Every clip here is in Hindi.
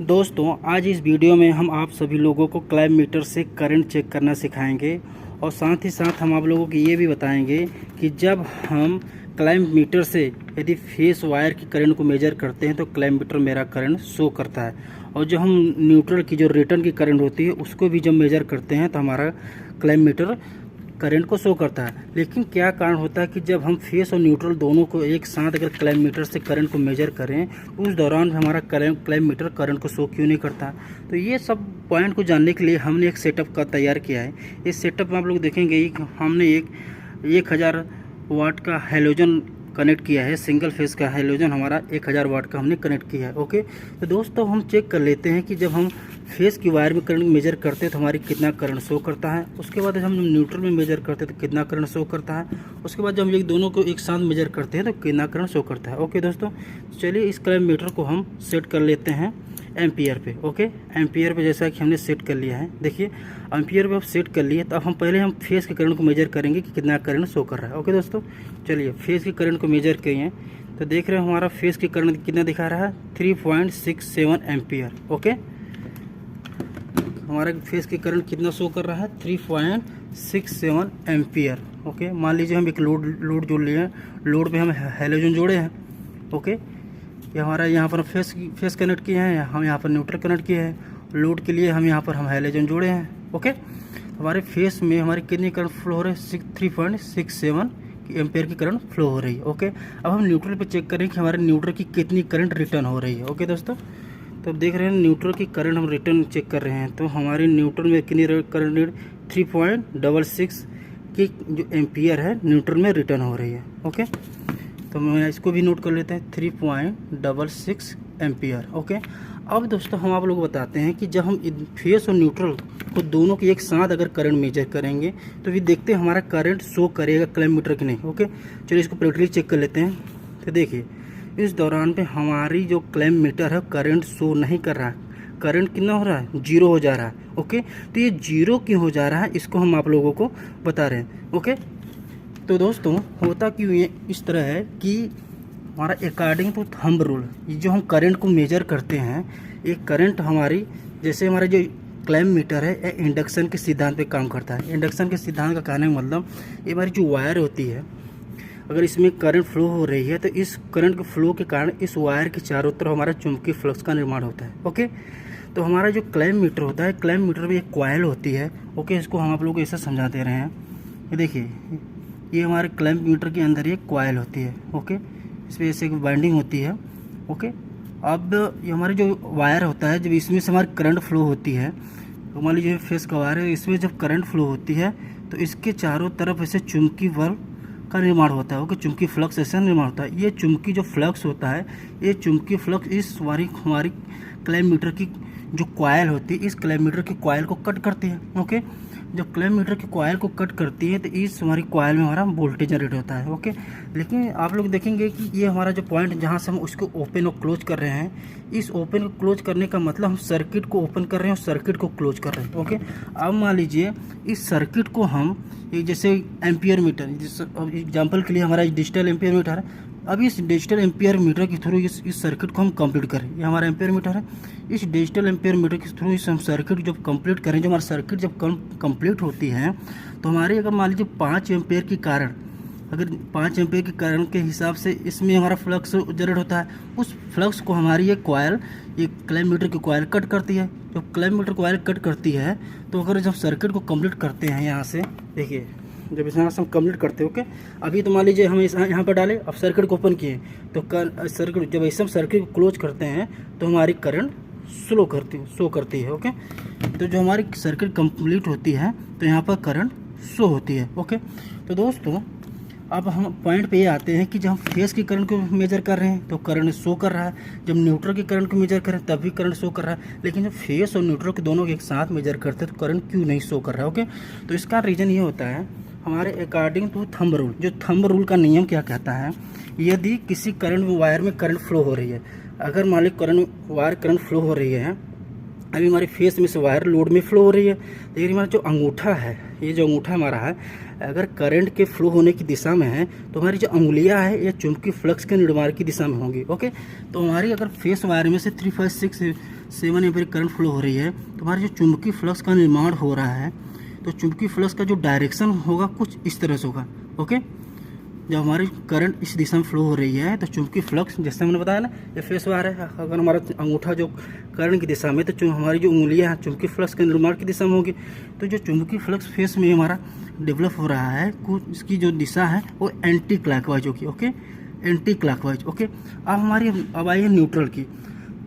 दोस्तों आज इस वीडियो में हम आप सभी लोगों को क्लैम्प मीटर से करंट चेक करना सिखाएंगे और साथ ही साथ हम आप लोगों को ये भी बताएंगे कि जब हम क्लैम्प मीटर से यदि फेस वायर की करंट को मेजर करते हैं तो क्लैम्प मीटर मेरा करंट शो करता है, और जो हम न्यूट्रल की जो रिटर्न की करंट होती है उसको भी जब मेजर करते हैं तो हमारा क्लैम्प मीटर करंट को शो करता है। लेकिन क्या कारण होता है कि जब हम फेस और न्यूट्रल दोनों को एक साथ अगर क्लैम्प मीटर से करंट को मेजर करें उस दौरान हमारा क्लैम्प मीटर करंट को शो क्यों नहीं करता। तो ये सब पॉइंट को जानने के लिए हमने एक सेटअप का तैयार किया है। इस सेटअप में आप लोग देखेंगे कि हमने एक 1000 वाट का हैलोजन कनेक्ट किया है। सिंगल फेस का हैलोजन हमारा 1000 वाट का हमने कनेक्ट किया है। ओके, तो दोस्तों हम चेक कर लेते हैं कि जब हम फेस की वायर में करंट मेजर करते हैं तो हमारी कितना करंट शो करता है। उसके बाद जब हम न्यूट्रल में मेजर करते हैं तो कितना करंट शो करता है। उसके बाद जब हम ये दोनों को एक साथ मेजर करते हैं तो कितना करंट शो करता है। ओके दोस्तों, चलिए इस क्लैम्प मीटर को हम सेट कर लेते हैं एम्पियर पे। ओके, एम्पियर पे जैसा कि हमने सेट कर लिया है। देखिए एम्पियर पे अब सेट कर लिए, तो अब हम पहले हम फेस के करंट को मेजर करेंगे कि कितना करंट शो कर रहा है। ओके दोस्तों, चलिए फेस के करंट को मेजर किए तो देख रहे हैं हमारा फेस की करंट कितना दिखा रहा है 3.67 एम्पियर। ओके, हमारा फेस की करंट कितना शो कर रहा है 3.67 एम्पियर। ओके, मान लीजिए हम एक लोड जोड़ लिए हैं, लोड पे हम हैलोजन जोड़े हैं। ओके, ये हमारा यहाँ पर फेस कनेक्ट किए हैं, हम यहाँ पर न्यूट्रल कनेक्ट किए हैं। लोड के लिए हम यहाँ पर हम हैलोजन जोड़े हैं। ओके, हमारे फेस में हमारी कितनी करंट फ्लो हो रही है 3.67 एम्पियर की करंट फ्लो हो रही है। ओके, अब हम न्यूट्रल पे चेक करें कि हमारे न्यूट्रल की कितनी करंट रिटर्न हो रही है। ओके दोस्तों, तो अब देख रहे हैं न्यूट्रल की करंट हम रिटर्न चेक कर रहे हैं, तो हमारे न्यूट्रल में कितनी करंट 3.66 की जो एम्पियर है न्यूट्रल में रिटर्न हो रही है। ओके, तो मैं इसको भी नोट कर लेते हैं 3.66 एम्पियर। ओके, अब दोस्तों हम आप लोग बताते हैं कि जब हम फेस और न्यूट्रल को दोनों के एक साथ अगर करंट मेजर करेंगे तो भी देखते हैं हमारा करंट शो करेगा क्लैम्प मीटर की नहीं। ओके, चलिए इसको प्रैक्टिकली चेक कर लेते हैं। तो देखिए इस दौरान पे हमारी जो क्लैम्प मीटर है करंट शो नहीं कर रहा है, करंट कितना हो रहा है 0 हो जा रहा है। ओके, तो ये 0 क्यों हो जा रहा है इसको हम आप लोगों को बता रहे हैं। ओके, तो दोस्तों होता क्यों ये इस तरह है कि हमारा अकॉर्डिंग टू थंब रूल जो हम करंट को मेजर करते हैं, एक करंट हमारी जैसे हमारा जो क्लैम्प मीटर है ये इंडक्शन के सिद्धांत पे काम करता है। इंडक्शन के सिद्धांत का कहने का मतलब ये हमारी जो वायर होती है अगर इसमें करंट फ्लो हो रही है तो इस करंट के फ्लो के कारण इस वायर के चारों तरफ हमारा चुंबकीय फ्लक्स का निर्माण होता है। ओके, तो हमारा जो क्लैम्प मीटर होता है, क्लैम्प मीटर में एक कॉइल होती है। ओके, इसको हम आप लोग को ऐसा समझा दे रहे हैं। ये देखिए ये हमारे क्लैम्प मीटर के अंदर एक कॉइल होती है। ओके, इस पर ऐसे एक बाइंडिंग होती है। ओके, अब ये हमारी जो वायर होता है जब इसमें से हमारी करंट फ्लो होती है, तो मान लीजिए फेस का वायर है, इसमें जब करंट फ्लो होती है तो इसके चारों तरफ ऐसे चुंबकीय बल का निर्माण होता है। ओके, चुंबकीय फ्लक्स ऐसा निर्माण होता है। ये चुंबकीय जो फ्लक्स होता है, ये चुंबकीय फ्लक्स इस हमारी क्लैम्प मीटर की जो कॉइल होती है इस क्लैम्प मीटर की कॉइल को कट करती है। ओके, जब क्लैम्प मीटर की कॉइल को कट करती है तो इस हमारी कॉइल में हमारा वोल्टेज जनरेट होता है। ओके, लेकिन आप लोग देखेंगे कि ये हमारा जो पॉइंट जहाँ से हम उसको ओपन और क्लोज कर रहे हैं, इस ओपन को क्लोज करने का मतलब हम सर्किट को ओपन कर रहे हैं और सर्किट को क्लोज कर रहे हैं। ओके, अब मान लीजिए इस सर्किट को हम जैसे एम्पियर मीटर, एग्जाम्पल के लिए हमारा डिजिटल एम्पियर मीटर है, अब इस डिजिटल एम्पियर मीटर के थ्रू इस सर्किट को हम कंप्लीट करें। ये हमारा एम्पियर मीटर है, इस डिजिटल एम्पियर मीटर के थ्रू इस हम सर्किट जब कंप्लीट करें, जो हमारा सर्किट जब कंप्लीट होती है तो हमारी अगर मान लीजिए 5 एम्पियर की कारण, अगर 5 एम्पियर के कारण के हिसाब से इसमें हमारा फ्लक्स जनरेट होता है, उस फ्लक्स को हमारी ये कॉइल, ये क्लैम्प मीटर की कॉइल कट करती है। जब क्लैम्प मीटर कॉइल कट करती है तो अगर जब सर्किट को कंप्लीट करते हैं यहाँ से, देखिए जब इस यहाँ से हम कंप्लीट करते हैं। ओके, अभी तो मान लीजिए हम इस यहाँ पर डालें, अब सर्किट को ओपन किए तो सर्किट जब ऐसे हम सर्किट को क्लोज करते हैं तो हमारी करंट शो करती है। ओके, तो जो हमारी सर्किट कंप्लीट होती है तो यहाँ पर करंट शो होती है। ओके, तो दोस्तों अब हम पॉइंट पे ये आते हैं कि जब हम फेस की करंट को मेजर कर रहे हैं तो करंट शो कर रहा है, जब न्यूट्रल की करंट को मेजर कर रहे हैं तब भी करंट शो कर रहा है, लेकिन जब फेस और न्यूट्रल के दोनों के एक साथ मेजर करते हैं तो करंट क्यों नहीं शो कर रहा है। ओके, तो इसका रीज़न ये होता है हमारे अकॉर्डिंग टू थंब रूल। जो थंब रूल का नियम क्या कहता है, यदि किसी करंट वायर में करंट फ्लो हो रही है, अगर मान लीजिए वायर करंट फ्लो हो रही है, अभी हमारे फेस में से वायर लोड में फ्लो हो रही है, लेकिन हमारा जो अंगूठा है, ये जो अंगूठा हमारा है अगर करंट के फ्लो होने की दिशा में है तो हमारी जो उंगलियां है ये चुंबकीय फ्लक्स के निर्माण की दिशा में होंगी। ओके, तो हमारी अगर फेस वायर में से 7 एम्पीयर करंट फ्लो हो रही है, तो हमारे जो चुंबकीय फ्लक्स का निर्माण हो रहा है, तो चुंबकीय फ्लक्स का जो डायरेक्शन होगा कुछ इस तरह से होगा। ओके, जब हमारी करंट इस दिशा में फ्लो हो रही है तो चुंबकीय फ्लक्स, जैसे मैंने बताया ना, ये फेस वार है, अगर हमारा अंगूठा जो करंट की दिशा में, तो हमारी जो उंगलियां हैं चुंबकीय फ्लक्स के निर्माण की दिशा में होगी। तो जो चुंबकीय फ्लक्स फेस में हमारा डेवलप हो रहा है, कुछ इसकी जो दिशा है वो एंटी क्लॉकवाइज होगी। Okay, anti clockwise. ओके, अब आई है न्यूट्रल की।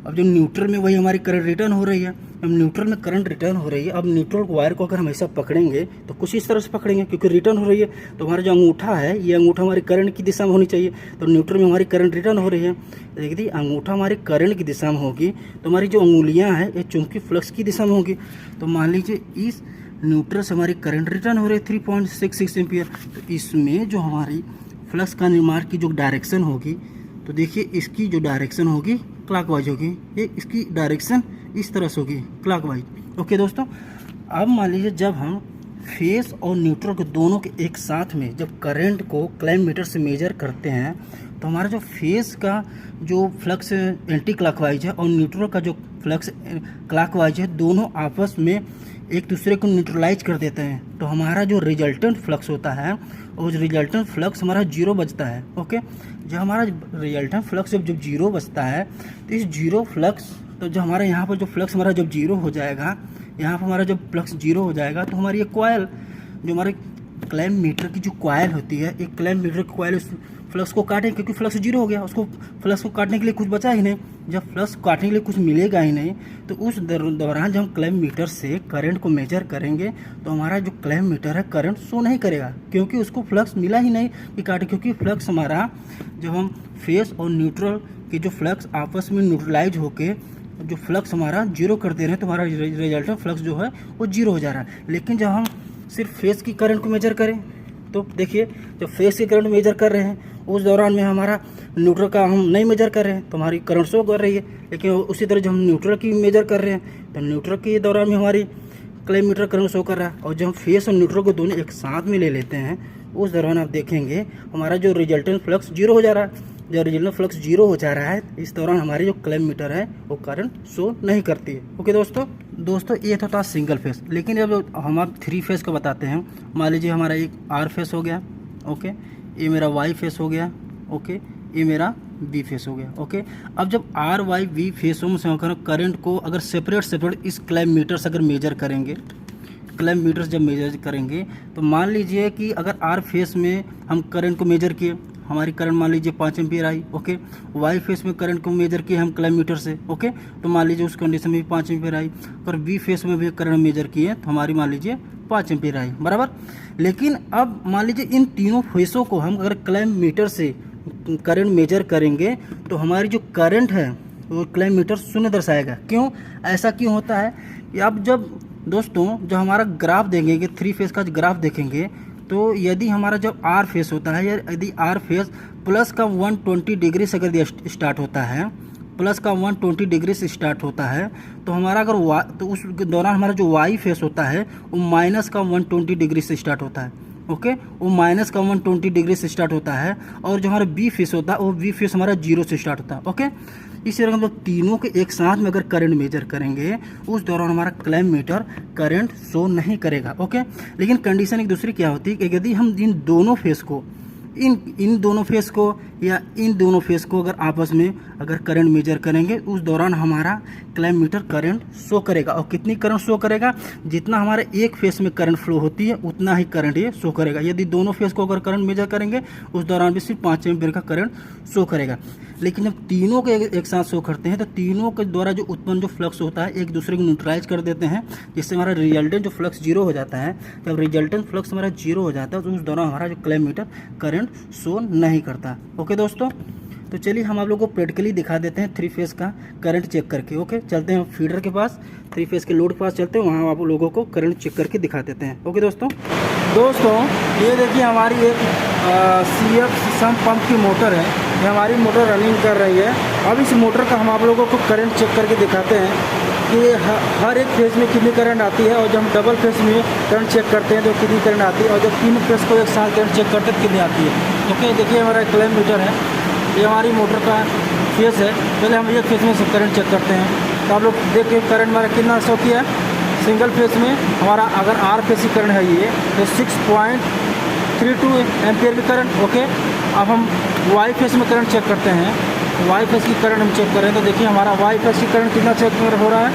अब जो न्यूट्रल में वही हमारी करंट रिटर्न हो रही है। अब न्यूट्रल में करंट रिटर्न हो रही है, अब न्यूट्रल वायर को अगर हम ऐसा पकड़ेंगे तो कुछ इस तरह से पकड़ेंगे, क्योंकि रिटर्न हो रही है। तो हमारा जो अंगूठा है, ये अंगूठा हमारी करंट की दिशा में होनी चाहिए, तो न्यूट्रल में हमारी करंट रिटर्न हो रही है। देखिए, अंगूठा हमारी करंट की दिशा में होगी, तो हमारी जो उंगलियां हैं ये चुंबकीय फ्लक्स की दिशा में होगी। तो मान लीजिए इस न्यूट्रल से हमारी करंट रिटर्न हो रही है 3.66 एम्पियर। तो इसमें जो हमारी फ्लक्स का निर्माण की जो डायरेक्शन होगी, तो देखिए इसकी जो डायरेक्शन होगी क्लॉकवाइज होगी, ये इसकी डायरेक्शन इस तरह से होगी क्लॉकवाइज। ओके दोस्तों, अब मान लीजिए जब हम फेस और न्यूट्रल के दोनों के एक साथ में जब करंट को क्लैम्प मीटर से मेजर करते हैं, तो हमारा जो फेस का जो फ्लक्स एंटी क्लॉकवाइज है और न्यूट्रल का जो फ्लक्स क्लॉकवाइज है, दोनों आपस में एक दूसरे को न्यूट्रलाइज कर देते हैं। तो हमारा जो रिजल्टेंट फ्लक्स होता है, और रिजल्टेंट फ्लक्स हमारा जीरो बचता है। ओके, जब हमारा रिजल्टेंट फ्लक्स जब जीरो बचता है, तो इस जीरो फ्लक्स, तो जो हमारे यहाँ पर जो फ्लक्स हमारा जब जीरो हो जाएगा, यहाँ पर हमारा जब फ्लक्स जीरो हो जाएगा, तो हमारी ये कॉइल, जो हमारे क्लैम्प मीटर की जो कॉइल होती है, एक क्लैम्प मीटर की कॉइल फ्लक्स को काटे, क्योंकि फ्लक्स जीरो हो गया, उसको फ्लक्स को काटने के लिए कुछ बचा ही नहीं। जब फ्लक्स काटने के लिए कुछ मिलेगा ही नहीं, तो उस दौरान जब हम क्लैम्प मीटर से करंट को मेजर करेंगे, तो हमारा जो क्लैम्प मीटर है करंट शो नहीं करेगा, क्योंकि उसको फ्लक्स मिला ही नहीं कि काटे। क्योंकि फ्लक्स हमारा, जब हम फेस और न्यूट्रल के जो फ्लक्स आपस में न्यूट्रलाइज होके जो फ्लक्स हमारा जीरो कर दे रहे हैं, तो हमारा रिजल्टेंट फ्लक्स जो है वो जीरो हो जा रहा है। लेकिन जब हम सिर्फ फेस की करंट को मेजर करें, तो देखिए जब फेस की करंट मेजर कर रहे हैं, उस दौरान में हमारा न्यूट्रल का हम नहीं मेजर कर रहे हैं, तो हमारी करंट शो कर रही है। लेकिन उसी तरह जब हम न्यूट्रल की मेजर कर रहे हैं, तो न्यूट्रल के दौरान में हमारी क्लैम्प मीटर करंट शो कर रहा है। और जब हम फेस और न्यूट्रल को दोनों एक साथ में ले लेते हैं, उस दौरान आप देखेंगे हमारा जो रिजल्टेंट फ्लक्स जीरो हो जा रहा है। जब रिजल्टेंट फ्लक्स जीरो हो जा रहा है, इस दौरान हमारी जो क्लैम्प मीटर है वो करंट शो नहीं करती है। ओके दोस्तों ये तो था सिंगल फेस। लेकिन जब हम आप 3 फेस का बताते हैं, मान लीजिए हमारा एक आर फेस हो गया, ओके, ये मेरा वाई फेस हो गया, ओके, ये मेरा बी फेस हो गया। ओके, अब जब आर वाई बी फेसों से होकर करंट को अगर सेपरेट इस क्लैम्प मीटर से अगर मेजर करेंगे, क्लैम्प मीटर जब मेजर करेंगे, तो मान लीजिए कि अगर आर फेस में हम करंट को मेजर किए, हमारी करंट मान लीजिए 5 एम्पीयर आई। ओके, वाई फेस में करंट को मेजर किए हम क्लैम्प मीटर से, ओके, तो मान लीजिए उस कंडीशन में भी 5 एम्पीयर आई। और बी फेस में भी करंट मेजर किए तो हमारी मान लीजिए 5 एम्पीयर आई, बराबर। लेकिन अब मान लीजिए इन तीनों फेसों को हम अगर क्लैम्प मीटर से करंट मेजर करेंगे, तो हमारी जो करंट है वो क्लैम्प मीटर शून्य दर्शाएगा। क्यों, ऐसा क्यों होता है कि अब जब दोस्तों जो हमारा ग्राफ देंगे कि 3 फेस का ग्राफ देखेंगे, तो यदि हमारा जब आर फेस होता है, या यदि आर फेस प्लस का 120 डिग्री से अगर स्टार्ट होता है, प्लस का 120 डिग्री से स्टार्ट होता है, तो हमारा अगर तो उस दौरान हमारा जो वाई फेस होता है वो माइनस का 120 डिग्री से स्टार्ट होता है। ओके, वो माइनस का 120 डिग्री से स्टार्ट होता है। और जो हमारा बी फेस होता है, वो बी फेस हमारा 0 से स्टार्ट होता है। ओके, इसी तरह हम लोग तीनों के एक साथ में अगर करंट मेजर करेंगे, उस दौरान हमारा क्लैम्प मीटर करंट शो नहीं करेगा। ओके, लेकिन कंडीशन एक दूसरी क्या होती है कि यदि हम इन दोनों फेस को इन दोनों फेस को या इन दोनों फेस को अगर आपस में अगर करंट मेजर करेंगे, उस दौरान हमारा क्लैम्प मीटर करंट शो करेगा। और कितनी करंट शो करेगा, जितना हमारे एक फेस में करंट फ्लो होती है उतना ही करंट ये शो करेगा। यदि दोनों फेस को अगर करंट मेजर करेंगे, उस दौरान भी सिर्फ 5 एम्पीयर का करंट शो करेगा। लेकिन जब तीनों के एक साथ शो करते हैं, तो तीनों के द्वारा जो उत्पन्न जो फ्लक्स होता है एक दूसरे को न्यूट्रलाइज कर देते हैं, जिससे हमारा रिजल्टेंट जो फ्लक्स जीरो हो जाता है। जब रिजल्टेंट फ्लक्स हमारा जीरो हो जाता है, तो उस दौरान हमारा जो क्लैम्प मीटर करंट शो नहीं करता। ओके दोस्तों, तो चलिए हम आप लोगों को प्रैक्टिकली दिखा देते हैं 3 फेस का करंट चेक करके। ओके, चलते हैं फीडर के पास, 3 फेस के लोड के पास चलते हैं, वहाँ आप लोगों को करंट चेक करके दिखा देते हैं। ओके दोस्तों ये देखिए हमारी एक CF सम्प पंप की मोटर है, ये हमारी मोटर रनिंग कर रही है। अब इस मोटर का हम आप लोगों को करंट चेक करके दिखाते हैं कि हर एक फेस में कितनी करंट आती है, और जब हम डबल फेस में करंट चेक करते हैं तो कितनी करंट आती है, और जब 3 फेस को एक साथ करंट चेक करते हैं तो कितनी आती है। ओके, देखिए हमारा क्लैम्प मीटर है, ये हमारी मोटर का फेस है। पहले हम एक फेस में से करंट चेक करते हैं। तो आप लोग देखिए करंट हमारा कितना शो किया है। सिंगल फेस में हमारा अगर आर फेस की करंट है ये तो 6.32 एम्पियर की करंट। ओके, अब हम वाई फेस में करंट चेक करते हैं। वाई फेस की करंट हम चेक करें तो देखिए हमारा वाई फेस की करंट कितना चेक हो रहा है।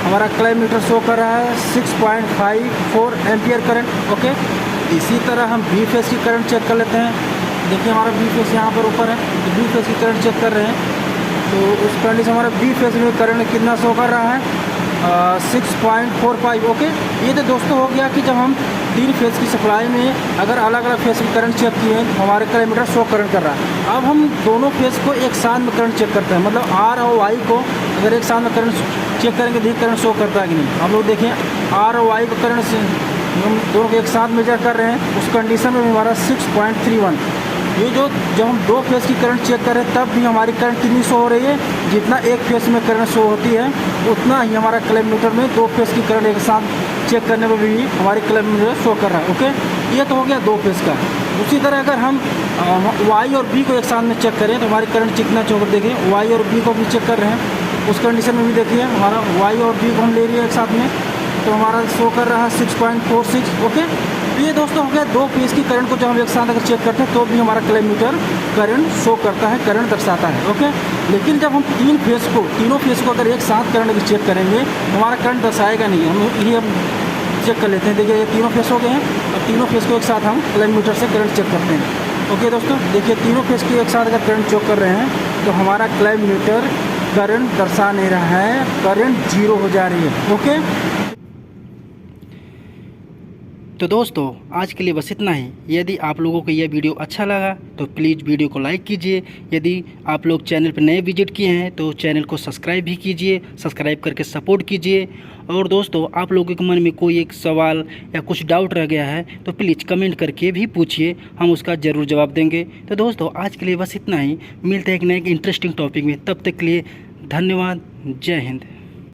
हमारा क्लेम मीटर शो कर रहा है 6.54 एम्पियर करंट। ओके, इसी तरह हम बी फेस की करंट चेक कर लेते हैं। देखिए हमारा बी फेस यहाँ पर ऊपर है, तो बी फेस की करंट चेक कर रहे हैं। तो उस कंडीशन हमारा बी फेस में करंट कितना शो कर रहा है 6.45। ओके, ये तो दोस्तों हो गया कि जब हम 3 फेस की सप्लाई में अगर अलग अलग फेस की करंट चेक किए तो हमारे किलोमीटर शो करंट कर रहा है। अब हम दोनों फेस को एक साथ में करंट चेक करते हैं, मतलब आर और वाई को अगर एक साथ में करंट चेक करेंगे देखिए करंट शो करता है कि नहीं। हम लोग देखें आर और वाई को करंट से हम दोनों को एक साथ मेजर कर रहे हैं, उस कंडीशन में हमारा 6.31। ये जब हम 2 फेस की करंट चेक कर रहे हैं तब भी हमारी करंट कितनी शो हो रही है, जितना एक फेस में करंट शो होती है उतना ही हमारा किलोमीटर में 2 फेस की करंट एक साथ चेक करने में भी हमारी किलोमीटर शो कर रहा है। ओके, ये तो हो गया 2 फेस का। उसी तरह अगर हम वाई और बी को एक साथ में चेक करें तो हमारी करंट कितना चौक देखें, वाई और बी को भी चेक कर रहे हैं, उस कंडीशन में भी देखिए हमारा वाई और बी को हम ले रही है एक साथ में तो हमारा शो कर रहा है 6.46। ओके, ये दोस्तों हो गया 2 फेस की करंट को जब हम एक साथ अगर चेक करते हैं तो भी हमारा किलोमीटर करंट शो करता है, करंट दर्शाता है। ओके, लेकिन जब हम तीनों फेस को अगर एक साथ करंट की चेक करेंगे तो हमारा करंट दर्शाएगा नहीं। हम चेक कर लेते हैं। देखिए ये तीनों फेस हो गए हैं और तीनों फेस को एक साथ हम किलोमीटर से करंट चेक करते हैं। ओके दोस्तों, देखिए तीनों फेस की एक साथ अगर करंट चेक कर रहे हैं तो हमारा किलोमीटर करंट दर्शा नहीं रहा है, करंट 0 हो जा रही है। ओके, तो दोस्तों आज के लिए बस इतना ही। यदि आप लोगों को यह वीडियो अच्छा लगा तो प्लीज़ वीडियो को लाइक कीजिए। यदि आप लोग चैनल पर नए विजिट किए हैं तो चैनल को सब्सक्राइब भी कीजिए, सब्सक्राइब करके सपोर्ट कीजिए। और दोस्तों आप लोगों के मन में कोई एक सवाल या कुछ डाउट रह गया है तो प्लीज़ कमेंट करके भी पूछिए, हम उसका ज़रूर जवाब देंगे। तो दोस्तों आज के लिए बस इतना ही। मिलते हैं एक नए इंटरेस्टिंग टॉपिक में, तब तक के लिए धन्यवाद। जय हिंद।